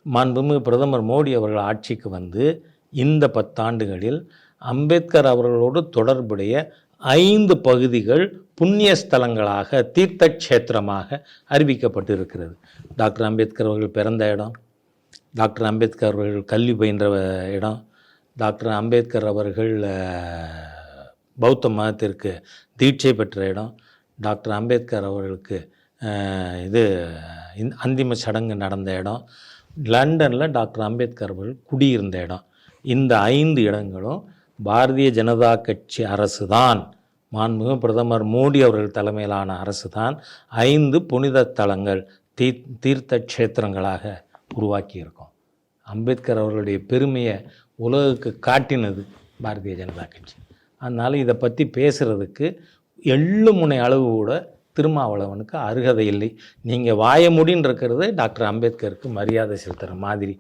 மாண்புமிகு பிரதமர் மோடி அவர்கள் ஆட்சிக்கு வந்து இந்த 10 ஆண்டுகளில் அம்பேத்கர் அவர்களோடு தொடர்புடைய 5 பகுதிகள் புண்ணிய ஸ்தலங்களாக தீர்த்த க்ஷேத்திரமாக அறிவிக்கப்பட்டு இருக்கிறது. டாக்டர் அம்பேத்கர் அவர்கள் பிறந்த இடம், டாக்டர் அம்பேத்கர் அவர்கள் கல்வி பயின்ற இடம், டாக்டர் அம்பேத்கர் அவர்கள் பௌத்த மதத்திற்கு தீட்சை பெற்ற இடம், டாக்டர் அம்பேத்கர் அவர்களுக்கு அந்திம சடங்கு நடந்த இடம், லண்டனில் டாக்டர் அம்பேத்கர் அவர்கள் குடியிருந்த இடம். இந்த 5 இடங்களும் பாரதிய ஜனதா கட்சி அரசு தான், மாண்புமிகு பிரதமர் மோடி அவர்கள் தலைமையிலான அரசு தான் 5 புனித தலங்கள் தீர்த்த க்ஷேத்திரங்களாக உருவாக்கியிருக்கோம். அம்பேத்கர் அவர்களுடைய பெருமையை உலகுக்கு காட்டினது பாரதிய ஜனதா கட்சி. அதனால் இதை பற்றி பேசுகிறதுக்கு எள்ளு முனை அளவு கூட திருமாவளவனுக்கு அருகதை இல்லை. நீங்கள் வாய முடின்னு இருக்கிறது டாக்டர் அம்பேத்கருக்கு மரியாதை செலுத்துகிற மாதிரி